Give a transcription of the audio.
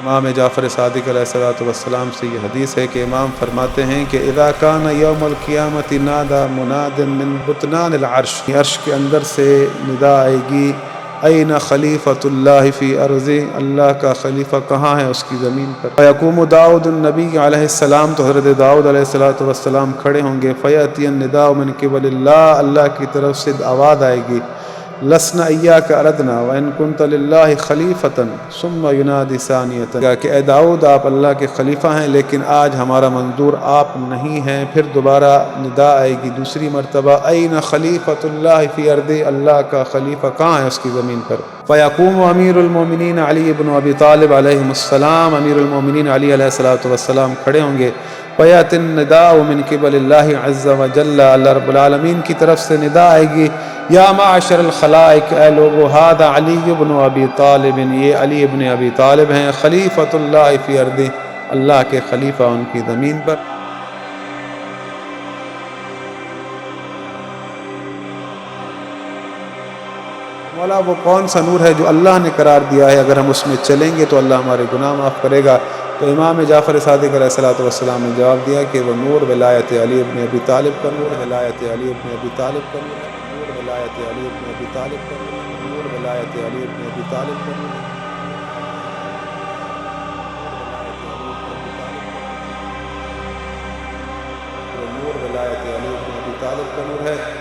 امام جعفر صادق علیہ السلام سے یہ حدیث ہے کہ امام فرماتے ہیں کہ اذا کان یوم القیامت نادى مناد من بطنان العرش، عرش کے اندر سے ندا آئے گی، این خلیفۃ اللہ فی ارضی، اللہ کا خلیفہ کہاں ہے اس کی زمین پر۔ فیقوم داؤد النبی علیہ السلام، تو حضرت داؤد علیہ السلام کھڑے ہوں گے، فیأتی النداء من قبل اللہ، اللہ کی طرف سے آواز آئے گی، لسنا ایاک اردنا وان کنت للہ خلیفۃ ثم ینادی ثانیۃ، کہ اے داؤد آپ اللہ کے خلیفہ ہیں لیکن آج ہمارا منظور آپ نہیں ہیں۔ پھر دوبارہ ندا آئے گی دوسری مرتبہ، این خلیفۃ اللہ فی ارضی، اللہ کا خلیفہ کہاں ہے اس کی زمین پر۔ فیقوم امیر المومنین علی بن ابی طالب علیہ السلام، امیر المومنین علی علیہ السلام کھڑے ہوں گے، فیأتی النداء من قبل اللہ عز وجل، اللہ رب العالمین کی طرف سے ندا آئے گی، یا معاشر الخلائق، اے لوگو، ھذا علی بن ابی طالب، یہ علی ابن ابی طالب ہیں، خلیفۃ اللہ فی ارضہ، اللہ کے خلیفہ ان کی زمین پر۔ مولا وہ کون سا نور ہے جو اللہ نے قرار دیا ہے، اگر ہم اس میں چلیں گے تو اللہ ہمارے گناہ معاف کرے گا۔ تو امام جعفر صادق علیہ السلام نے جواب دیا کہ وہ نور ولایت علی ابن ابی طالب کا نور، ولایت علی ابن ابی طالب کا نور، نور ولایت علی ابن ابی طالب کا نور، نور ولایت علی ابن ابی طالب کا نور، نور ولایت علی ابن ابی طالب کا نور ہے۔